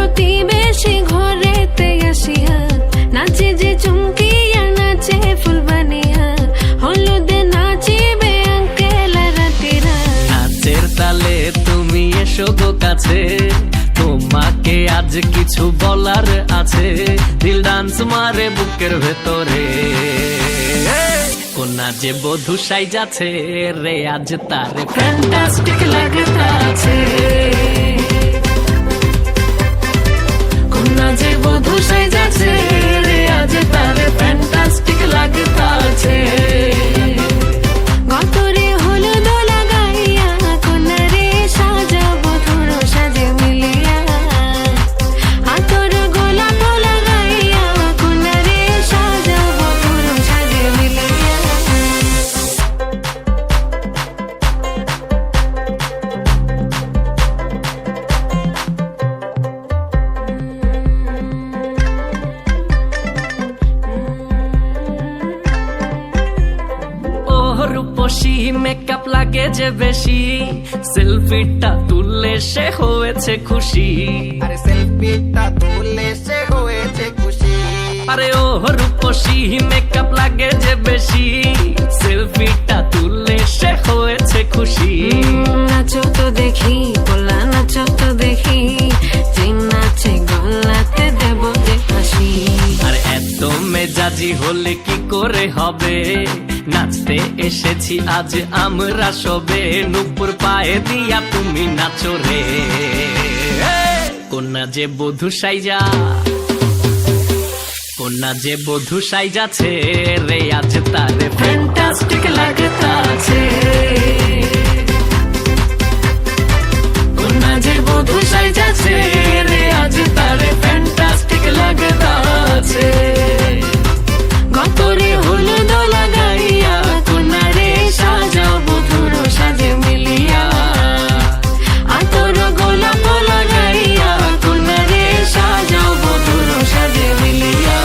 প্রতিবেশী ঘরেতে আসিয়া নাচে যে চুমকিয়া নাচে ফুল বানিয়া হলুদে নাচিবে আঙ্কেল রাতিরা। নাচের তালে তুমি এসো গো কাছে, তোমাকে আজ কিছু বলার আছে। দিল ডান্স মারে বুকের ভেতরে, কোনা যে বধূ সাইজাছে রে আজ তারে ফ্যান্টাস্টিক লাগতাছে। কোনা যে বধূ সাইজাছে রে আজ তারে ফ্যান্টাস্টিক লাগতাছে। গতরে হলুদ লাগাইয়া কোনারে সাজাবো ধুর সাজে মিলিয়া, আতর গোলাপ লাগাইয়া কোনারে সাজাবো ধুর সাজে মিলিয়া। রূপসী মেকআপ লাগে যে বেশি, সেলফিটা তুললে সে হয়েছে খুশি। আরে সেলফিটা তুললে সে হয়েছে খুশি। আরে ও রূপসী মেকআপ লাগে যে বেশি, সেলফিটা তুললে সে হয়েছে খুশি। নাচো তো দেখি পোলা নাচো তো দেখি, যে নাচে গলাতে দেব যে হাসি। আর এত মেজাজি হলে কি করে হবে, নাচতে এসেছি আজ আমরা সবে। নুপুর পায়ে দিয়া তুমি নাচো রে, কোনা যে বধূ সাইজা, কোনা যে বধূ সাইজাছে রে আজ তারে ফ্যান্টাস্টিক লাগতাছে। কোনা যে বধূ সাইজাছে রে আজ তারে ফ্যান্টাস্টিক লাগতাছে। গতরে হলুদ লাগাইয়া কোনারে সাজাবো ধুর সাজে মিলিয়া, আতর গোলাপ লাগাইয়া কোনারে সাজাবো ধুর সাজে মিলিয়া।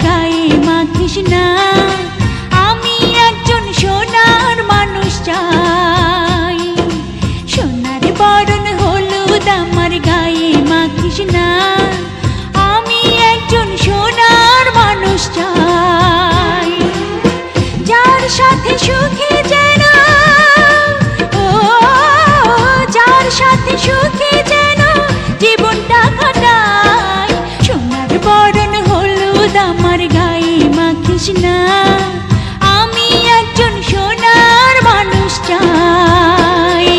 গায়ে মাখিস না। আমি একজন সোনার মানুষ চাই, সোনার বরণ হলুদ আমার গায়ে মাখিস না। আমি একজন সোনার মানুষ চাই, যার সাথে সুখে যেন, ও যার সাথে সুখে যেন জীবনটা কাটাই। সোনার বরণ হলুদ আমার গায়ে মাখিস না। আমি একজন সোনার মানুষ চাই।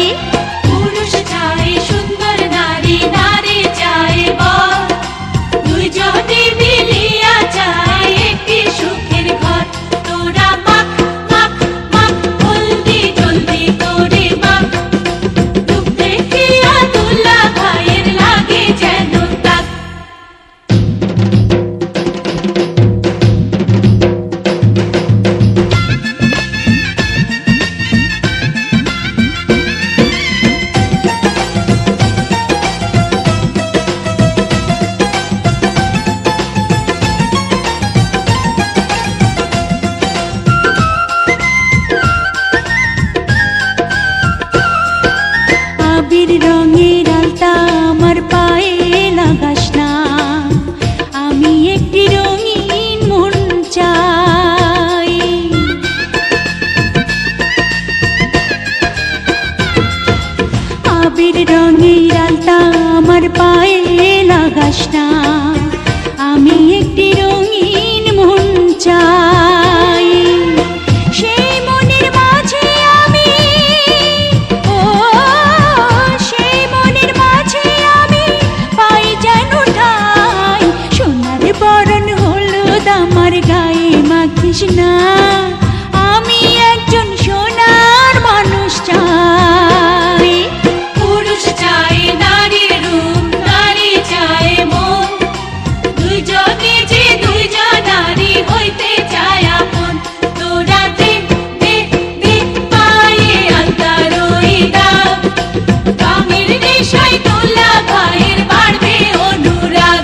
পুরুষ চাই সুন্দর নারী, নারী চাই বর, দুইজনে মিলিয়া চাই একটি সুখের ঘর। তোরা মাখ মাখ মাখ জলদি জলদি করে মাখ, রূপ দেখিয়া দুলা ভাইয়ের লাগে যেন তাক। আবির রঙের আলতা আমার পায়ে লাগাস না। আমি একটি রঙিন মন চাই, আবির রঙের আলতা আমার পায়ে লাগাস না। আমি একটি রঙিন মন চাই, সেই মনের মাঝে আমি, ও সেই মনের মাঝে আমি পাই যেন ঠাই। সোনার বরণ হলুদ আমার গায়ে মাখিস না। আমি একজন সোনার মানুষ চাই। পুরুষ চাই নারীর রূপ, নারী চাই মন, দুইজনে যে দুইজন নারী হইতে চায় আপন। তোরা দে দে দে পায়ে আলতার ওই দাগ, রঙের নেশায় দুলা ভাইয়ের বাড়বে অনুরাগ।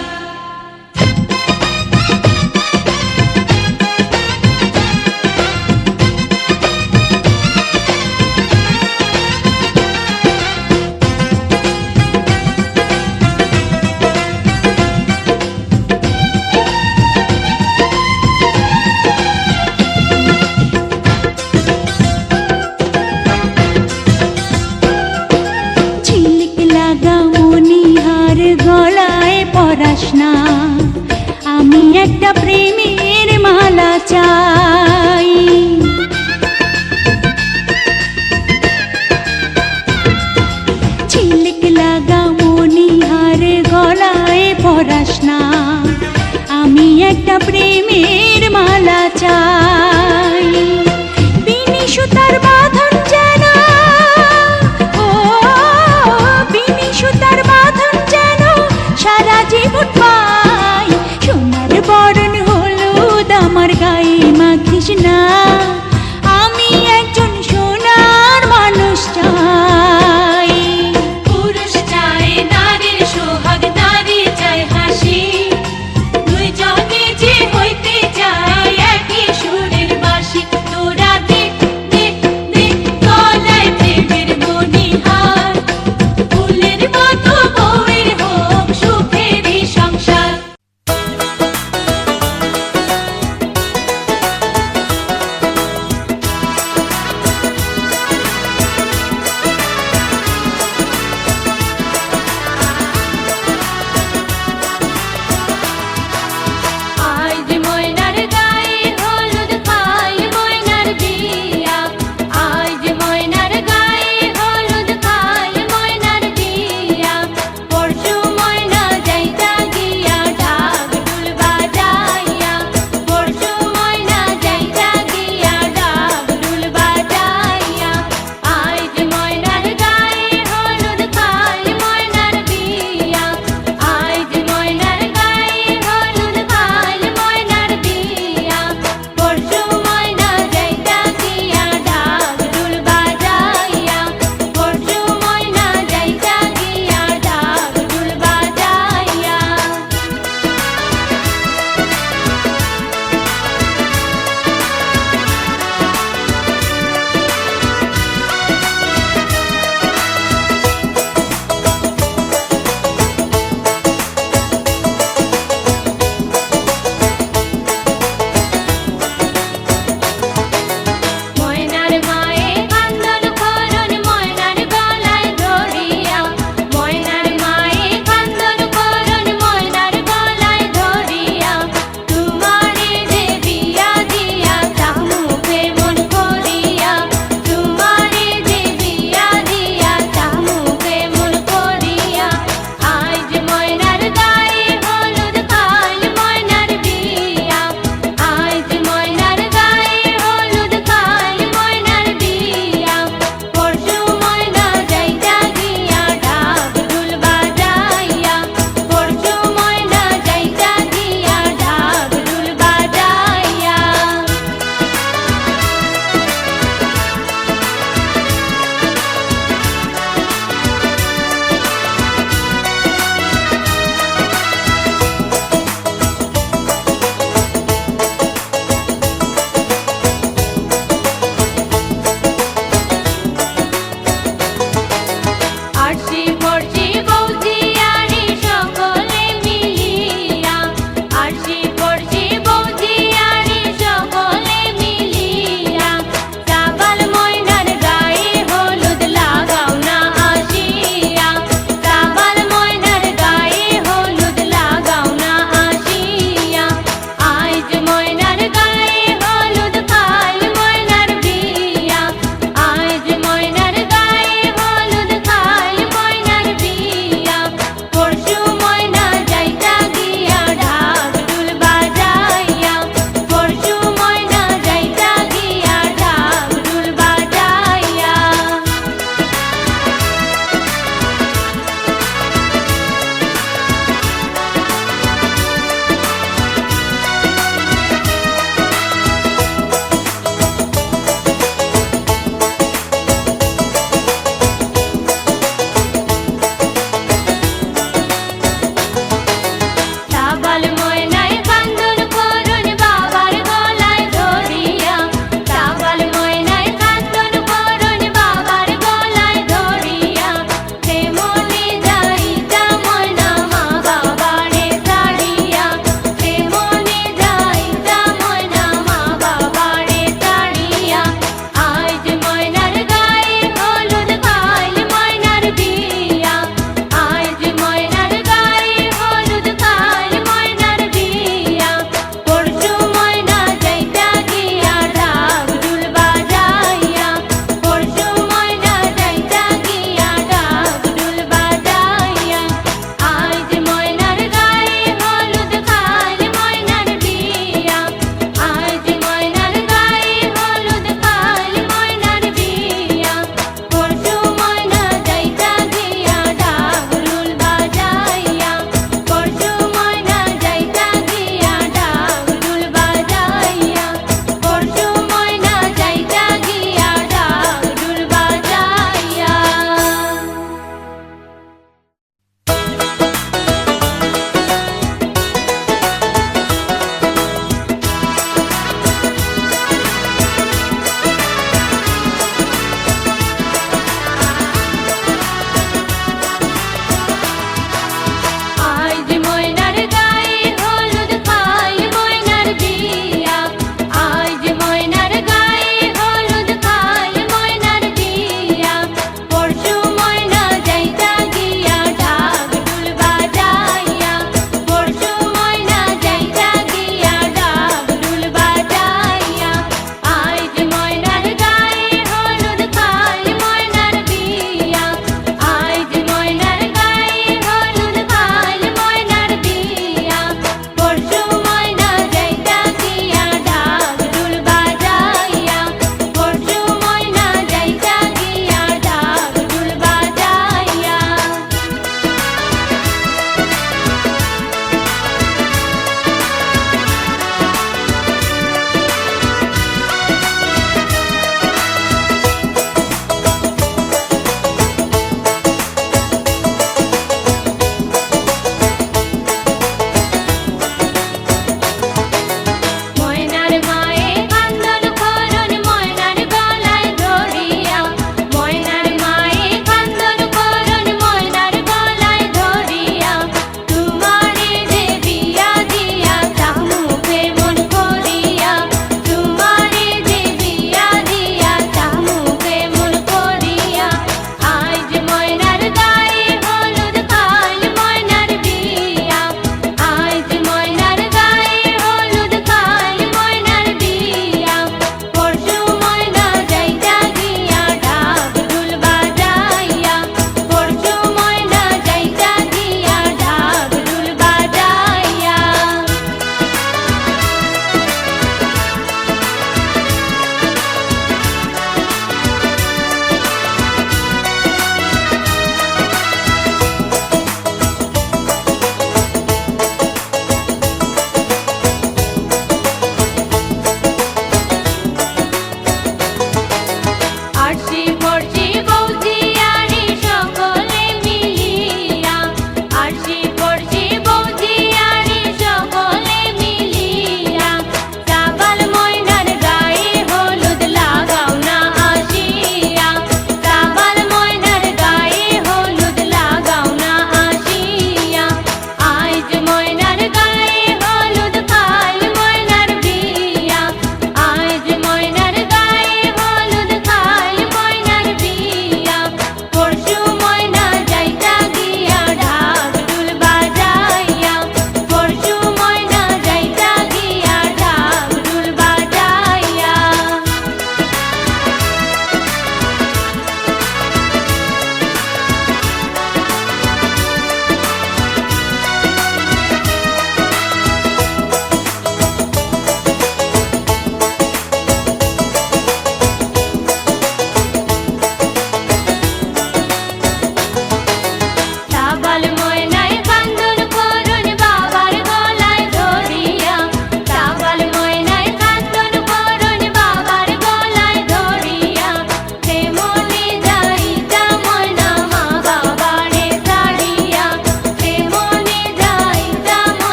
ঝিলিক লাগা মনিহার গলায় পরাস না। আমি একটা প্রেমের মালা চাই, ঝিলিক লাগা মনিহার গলায় পরাস না। আমি একটা প্রেমের মালা চাই, বিনি সুতার বাঁধন যেন, ও বিনি সুতার বাঁধন যেন সারা জীবন পাই। সোনার বরণ হলুদ আমার গায়ে মাখিস না। আমি একজন সোনার মানুষ চাই। পুরুষ চাই নারীর সোহাগ, নারী চাই হাসি, দুইজনে যে হইতে চায় একই সুরের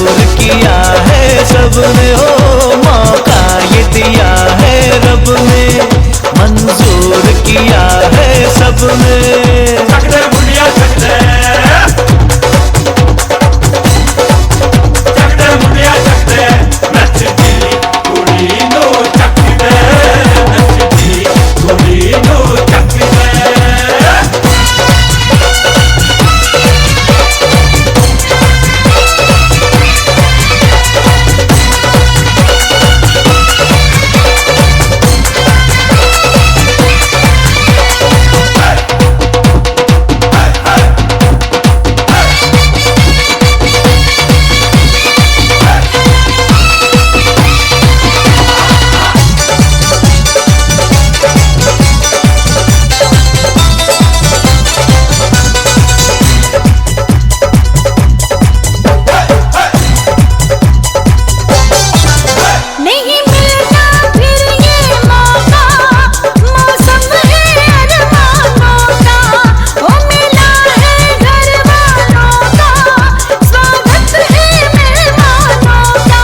मंजूर किया है सबने, हो मौका ये दिया है रब ने, मंजूर किया है सबने। चकदे मुंडिया चकदे, चकदे मुंडिया चकदे, नचदी कुड़ी नू चकदे, नचदी कुड़ी नू चकदे। नहीं मिलता फिर ये मौका, मौसम है अरमानों का, ओ मिला है घर वालों का, स्वागत है मेहमानों का।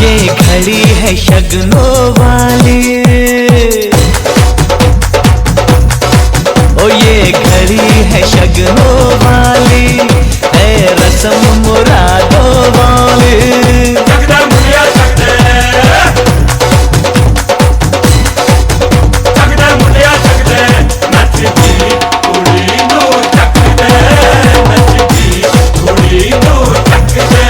ये घड़ी है शगनों वाली, ओ ये घड़ी है शगनों वाली, है रस्म मुरादों वाली। चकदे मुंडिया चकदे, चकदे मुंडिया चकदे, नचदी कुड़ी नू चकदे, नचदी कुड़ी नू चकदे।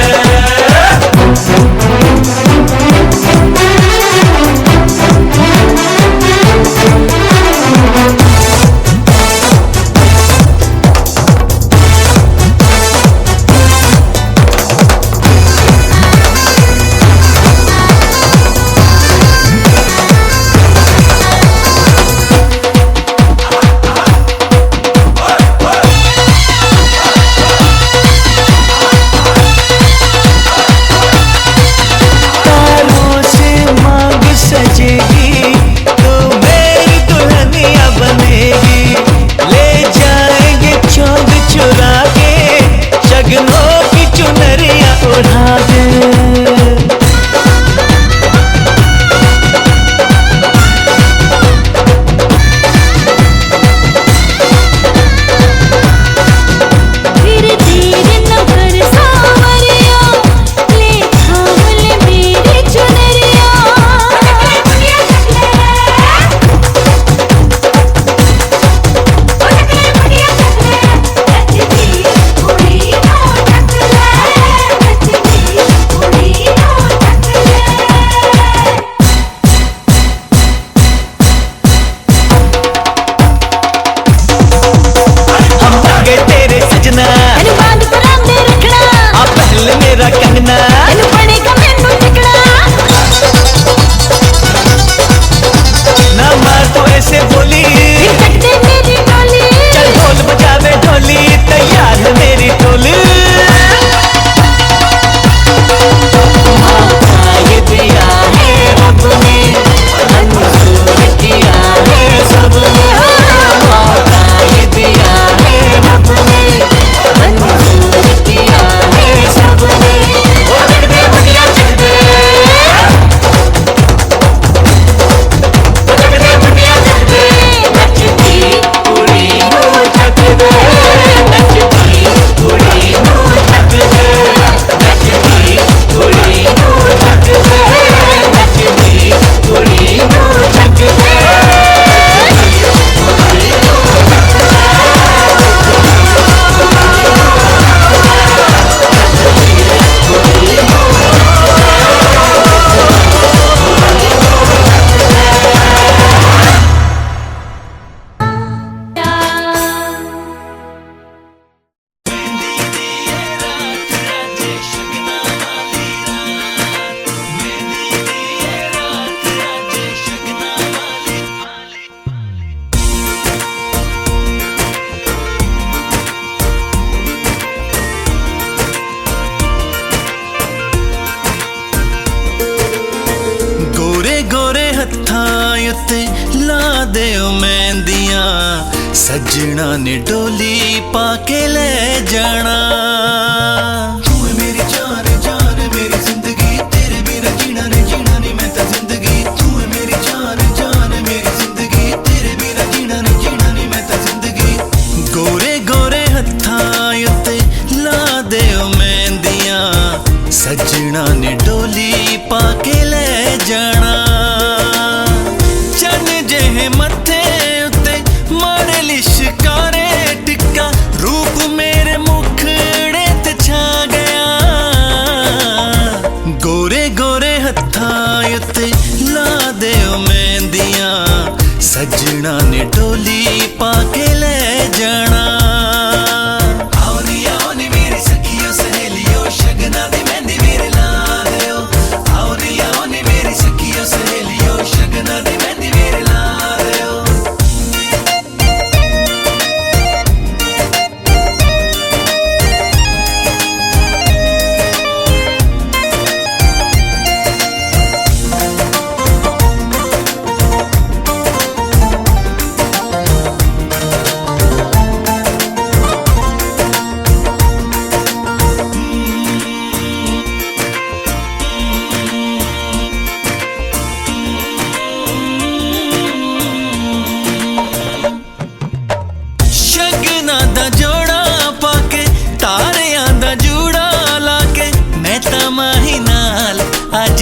तारों से मांग सजेगी तो मेरी दुल्हनिया बनेगी, ले जाएंगे चौक चुरा के, शगनों की चुनरिया उड़ा दे। फिर देर न कर सावरिया, ले थाम ले मेरी चुनरिया। हम लगे तेरे सजना, मैनू बांध परांदे रखना, आ पहले मेरा कंगना, मैनू बनेगा मैनू टिकना। ना मार तो ऐसे बोली, फिर तकदे मेरी डोली, चल ढोल बजावे ढोली, तैयार है मेरी टोली। मौका ये दिया है रब ने, मंजूर किया है सबने, मौका ये दिया है रब ने, मंजूर किया है सबने। ओ चकदे मुंडिया चकदे, चकदे मुंडिया चकदे, नचदी कुड़ी नू चकदे, नचदी कुड़ी नू चकदे, नचदी कुड़ी नू चकदे, नचदी कुड़ी नू चकदे। सजना ने डोली पाके ले जाना, तू मेरी जान जान सजना ने डोली पाके ले जाना चन जेहे मथे उत्ते मारे लिशकारे टिक्का रूप मेरे मुखड़े ते छा गया गोरे गोरे हत्थां उत्ते ला दिओ मेहंदियां सजना ने डोली पाके ले जाना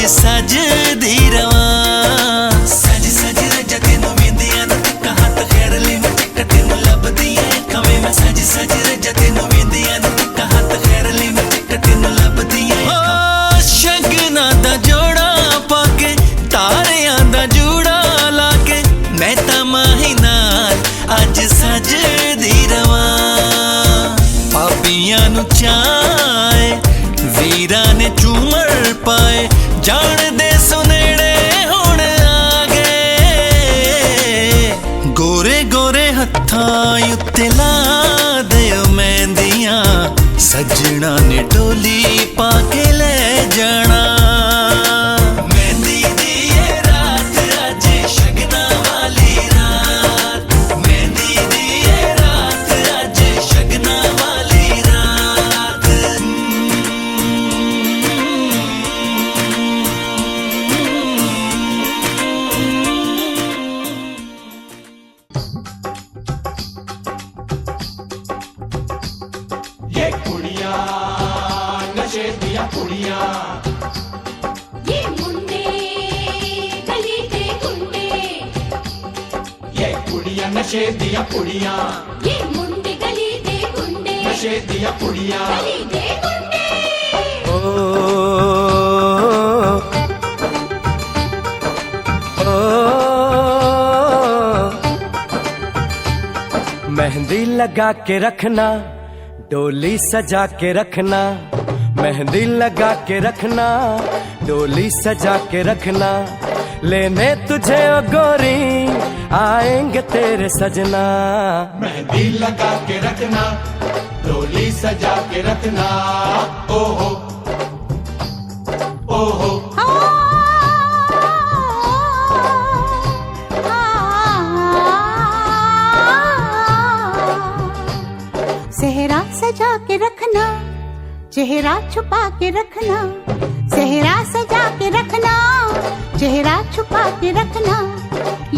सजदी रवां सज सज रज तेनू वेंदियां नु टिक्का हत्थ खैर ली मैं टिक्का तेनू लभदियां खवे मैं सज सज रज तेनू वेंदियां नु टिक्का हत्थ खैर ली मैं टिक्का तेनू लभदियां ओ शगना दा जोड़ा पाके तारियां दा जूड़ा लाके मैं तां माही नाल अज सजदी रवां पापियां नु चाहे वीरां ने झूमर पाए जान दे सुनेड़े हुण आ गए गोरे गोरे हत्थां उत्ते ला दिओ मेहंदियां सजना ने डोली पाके ले जाना मेहंदी दी ये रात अज शगना वाली रात मेहंदी दी ये रात अज शगना वाली रात ये कुड़ियां नशे दिया कुड़ियां ये मुंडे गली दे गुंडे ये कुड़ियां नशे दिया कुड़ियां ये मुंडे गली दे गुंडे नशे दिया कुड़ियां गली दे गुंडे ओ मेहंदी लगा के रखना डोली सजा के रखना मेहंदी लगा के रखना डोली सजा के रखना लेने तुझे ओ गोरी आएंगे तेरे सजना मेहंदी लगा के रखना डोली सजा के रखना ओहो ओहो सेहरा सजा के रखना चेहरा छुपा के रखना सेहरा सजा के रखना चेहरा छुपा के रखना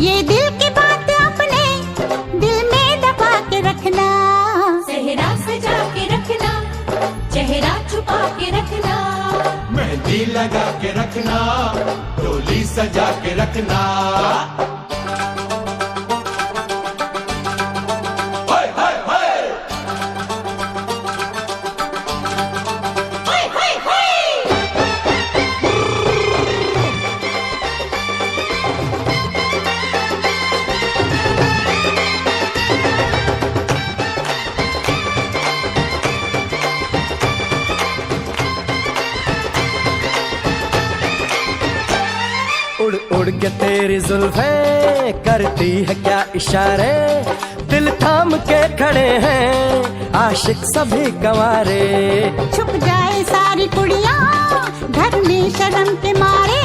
ये दिल की बात अपने दिल में दबा के रखना सेहरा सजा के रखना चेहरा छुपा के रखना मेहंदी लगा के रखना डोली सजा के रखना हाय हाय हाय हाय हाय हाय उड़ उड़ के तेरी जुल्फें करती है क्या इशारे दिल थाम के खड़े हैं आशिक सभी गंवारे छुप जाए सारी कुड़ियाँ घर में शर्म के मारे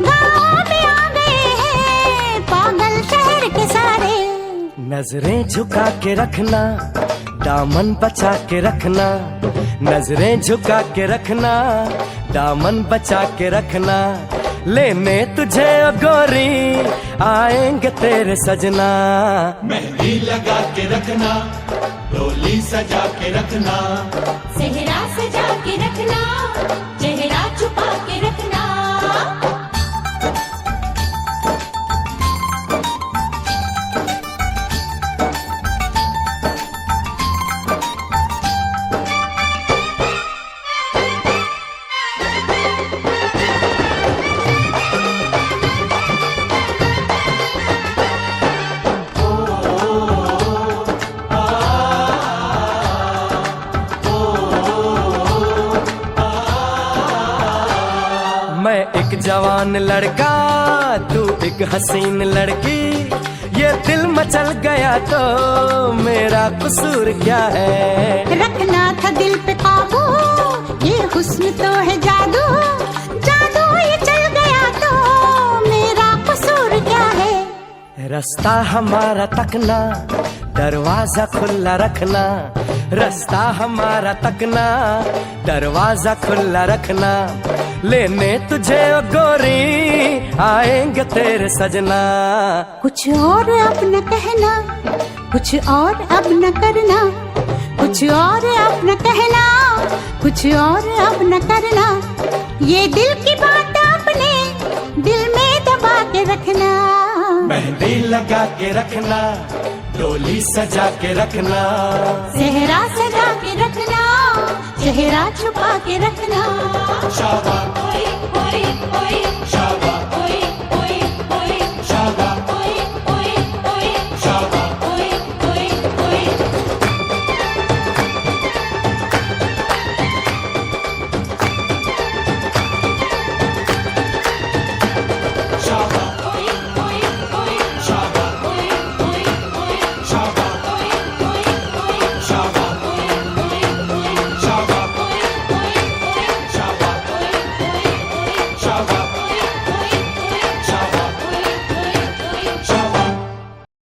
गाँव में आ गए हैं पागल शहर के सारे नजरें झुका के रखना दामन बचा के रखना नजरें झुका के रखना दामन बचा के रखना लेने तुझे ओ गोरी आएंगे तेरे सजना मेहंदी लगा के रखना डोली सजा के रखना, सेहरा सजा के रखना, चेहरा छुपा मैं एक जवान लड़का, तू एक हसीन लड़की, ये दिल मचल गया तो मेरा कसूर क्या है। रखना था दिल पे काबू, ये हुस्न तो है जादू, जादू ये चल गया तो मेरा कसूर क्या है। रास्ता हमारा तकना, दरवाजा खुला रखना, रास्ता हमारा तकना, दरवाजा खुला रखना, लेने तुझे ओ गोरी आएंगे तेरे सजना। कुछ और अब न कहना, कुछ और अब न करना, कुछ और अब न कहना, कुछ और अब न करना, ये दिल की बात अपने दिल में दबा के रखना। मेहंदी लगा के रखना, डोली सजा के रखना, सेहरा सजा के रखना, चेहरा छुपा के रखना। शाबाश